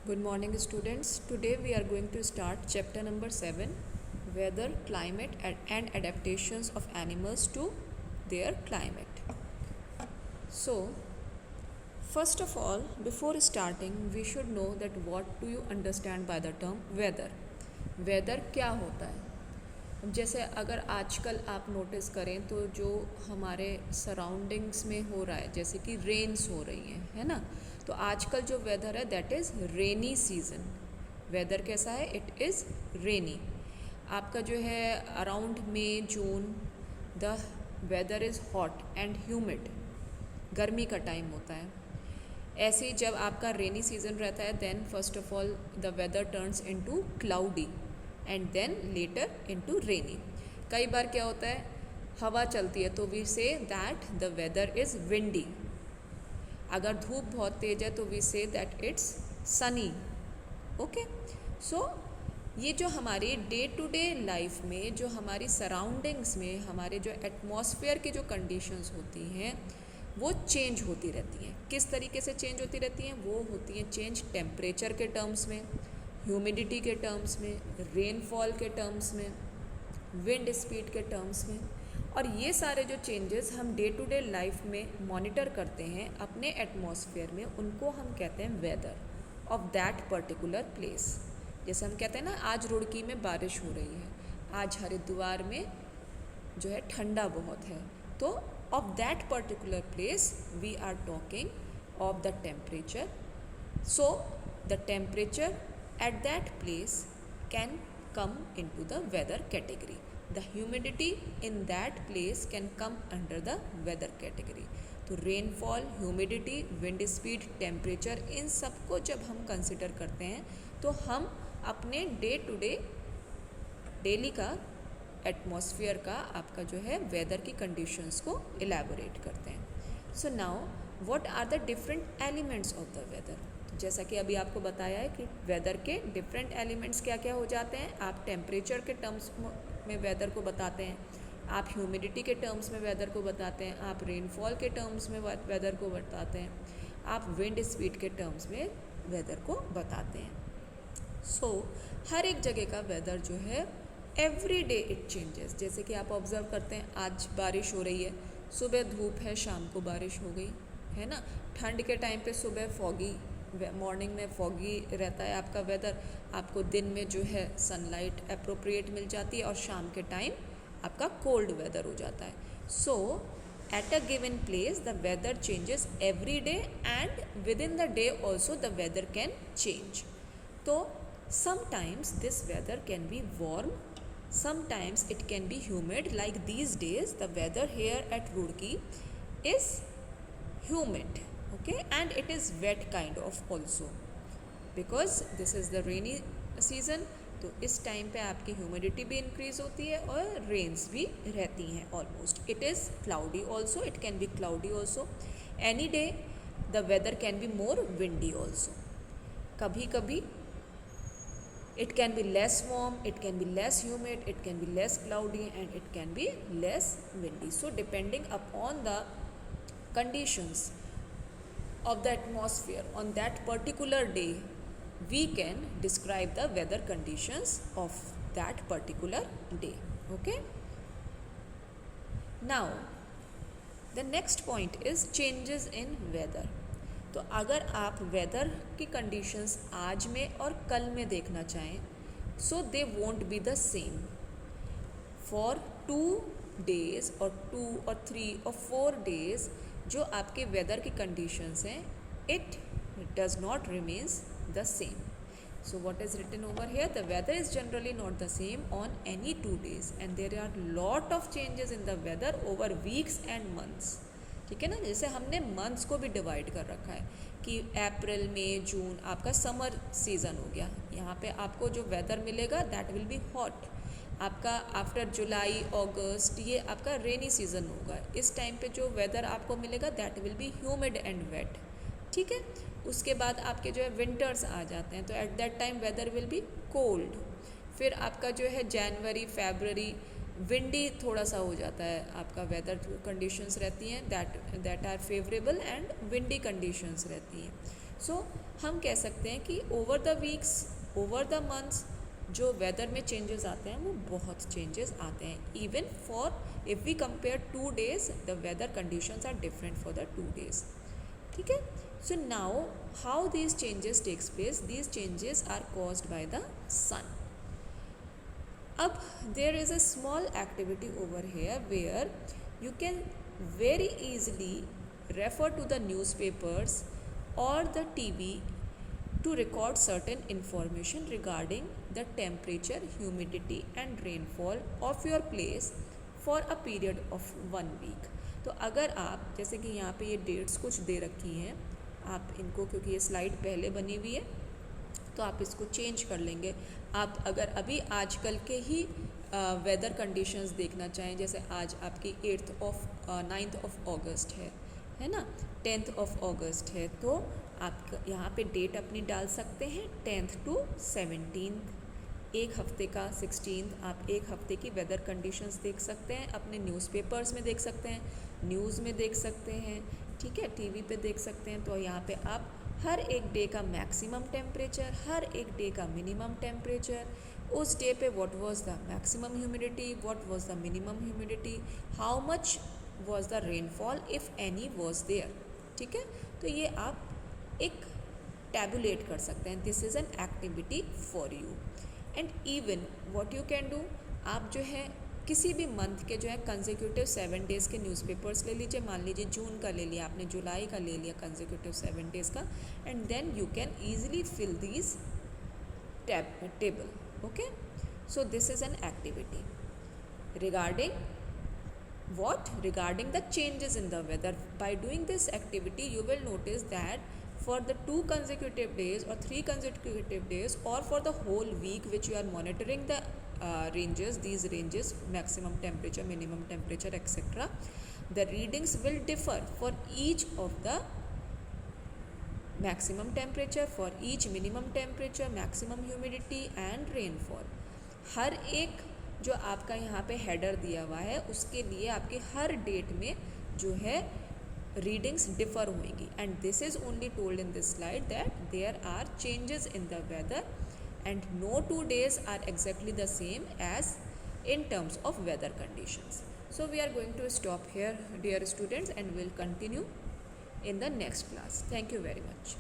Good morning, students. Today we are going to start chapter number 7, Weather, Climate and Adaptations of Animals to their Climate. So, first of all, before starting, we should know that what do you understand by the term weather. Weather क्या होता है? जैसे अगर आजकल आप notice करें तो जो हमारे सराउंडिंग्स में हो रहा है, जैसे कि रेन्स हो रही हैं, है ना, तो आजकल जो वेदर है that is rainy season. Weather कैसा है? It is rainy. आपका जो है around May June the weather is hot and humid. गर्मी का टाइम होता है. ऐसे ही जब आपका रेनी सीजन रहता है then first of all the weather turns into cloudy and then later into rainy. कई बार क्या होता है, हवा चलती है तो we say that the weather is windy. अगर धूप बहुत तेज है तो we say that it's sunny. Okay, so ये जो हमारी डे टू डे लाइफ में, जो हमारी सराउंडिंग्स में, हमारे जो एटमॉस्फेयर की जो कंडीशंस होती हैं वो चेंज होती रहती हैं. किस तरीके से चेंज होती रहती हैं? वो होती हैं चेंज टेम्परेचर के टर्म्स में, ह्यूमिडिटी के टर्म्स में, रेनफॉल के टर्म्स में, विंड स्पीड के टर्म्स में. और ये सारे जो चेंजेस हम डे टू डे लाइफ में मॉनिटर करते हैं अपने एटमॉस्फेयर में, उनको हम कहते हैं weather of that particular place. जैसे हम कहते हैं ना, आज रुड़की में बारिश हो रही है, आज हरिद्वार में जो है ठंडा बहुत है. तो of that particular place we are talking of the temperature. So the temperature at that place can come into the weather category. The humidity in that place can come under the weather category. तो rainfall, humidity, wind speed, temperature, इन सबको जब हम consider करते हैं तो हम अपने day to day daily का एटमॉस्फेयर का आपका जो है वेदर की कंडीशंस को इलेबोरेट करते हैं. So now what are the different elements of the weather. जैसा कि अभी आपको बताया है कि वेदर के डिफरेंट एलिमेंट्स क्या क्या हो जाते हैं. आप टेम्परेचर के टर्म्स में वेदर को बताते हैं, आप ह्यूमिडिटी के टर्म्स में वेदर को बताते हैं, आप रेनफॉल के टर्म्स में वेदर को बताते हैं, आप विंड स्पीड के टर्म्स में वेदर को बताते हैं. सो हर एक जगह का वेदर जो है एवरी डे इट चेंजेस. जैसे कि आप ऑब्जर्व करते हैं, आज बारिश हो रही है, सुबह धूप है, शाम को बारिश हो गई, है ना. ठंड के टाइम पे सुबह फॉगी, मॉर्निंग में फॉगी रहता है आपका वेदर, आपको दिन में जो है सनलाइट अप्रोप्रिएट मिल जाती है और शाम के टाइम आपका कोल्ड वेदर हो जाता है. So at a given place the weather changes every day and within the day also the weather can change. तो sometimes this weather can be warm, sometimes it can be humid. Like these days the weather here at Roorkee is humid, okay, and it is wet kind of also because this is the rainy season. तो इस time पे आपकी humidity भी increase होती है और rains भी रहती हैं almost. It is cloudy also, it can be cloudy also. Any day the weather can be more windy also. कभी कभी it can be less warm, it can be less humid, it can be less cloudy and it can be less windy. So depending upon the conditions of the atmosphere on that particular day, we can describe the weather conditions of that particular day. Okay, now the next point is changes in weather. तो अगर आप weather की conditions आज में और कल में देखना चाहें, so they won't be the same for 2 days और 2 और 3 और 4 days. जो आपके वेदर की कंडीशंस हैं, it does not remains the same. So what is written over here, the weather is generally not the same on any 2 days and there are lot of changes in the weather over weeks and months. ठीक है ना. जैसे हमने months को भी divide कर रखा है कि अप्रैल मई जून आपका समर सीज़न हो गया. यहाँ पे आपको जो वेदर मिलेगा दैट विल बी हॉट. आपका आफ्टर जुलाई अगस्त ये आपका रेनी सीज़न होगा. इस टाइम पे जो वेदर आपको मिलेगा that will be humid and wet. ठीक है. उसके बाद आपके जो है विंटर्स आ जाते हैं, तो at that time weather will be cold. फिर आपका जो है जनवरी फरवरी विंडी थोड़ा सा हो जाता है, आपका वेदर कंडीशंस रहती हैं that are favourable and windy conditions रहती हैं. सो हम कह सकते हैं कि over the weeks, over the months जो वेदर में चेंजेस आते हैं वो बहुत चेंजेस आते हैं. Even for if we compare 2 days the weather conditions are different for the 2 days. ठीक है. So now how these changes takes place? These changes are caused by the sun. अब there is a small activity over here where you can very easily refer to the newspapers or the TV to record certain information regarding the temperature, humidity and rainfall of your place for a period of 1 week. तो अगर आप, जैसे कि यहाँ पे ये dates कुछ दे रखी हैं, आप इनको, क्योंकि ये स्लाइड पहले बनी हुई है तो आप इसको चेंज कर लेंगे. आप अगर अभी आजकल के ही वेदर कंडीशंस देखना चाहें, जैसे आज आपकी 9th of August है ना, 10th of August है, तो आप यहाँ पे डेट अपनी डाल सकते हैं 10th to 17th. एक हफ्ते का 16th आप एक हफ्ते की वेदर कंडीशंस देख सकते हैं, अपने न्यूज़पेपर्स में देख सकते हैं, न्यूज़ में देख सकते हैं, ठीक है, टीवी पे देख सकते हैं. तो यहाँ पे आप हर एक डे का मैक्सिमम टेम्परेचर, हर एक डे का मिनिमम टेम्परेचर, उस डे पे what was the maximum humidity, what was the minimum humidity, how much was the rainfall if any was there. ठीक है. तो ये आप एक टैबुलेट कर सकते हैं. This is an activity for you. And even what you can do, आप जो है किसी भी मंथ के जो है कंसेक्यूटिव 7 days के न्यूज़पेपर्स ले लीजिए. मान लीजिए जून का ले लिया आपने, जुलाई का ले लिया कंसेक्यूटिव 7 days का, and then you can easily fill these table. Okay. So this is an activity regarding what? Regarding the changes in the weather. By doing this activity you will notice that for the 2 consecutive days or 3 consecutive days or for the whole week which you are monitoring the ranges, these ranges, maximum temperature, minimum temperature, etc., the readings will differ for each of the maximum temperature, for each minimum temperature, maximum humidity and rainfall. हर एक जो आपका यहाँ पे header दिया हुआ है उसके लिए आपके हर डेट में जो है रीडिंग्स डिफर होंगी. And this is only told in this slide that there are changes in the weather and no 2 days are exactly the same as in terms of weather conditions. So we are going to stop here, dear students, and we'll continue in the next class. Thank you very much.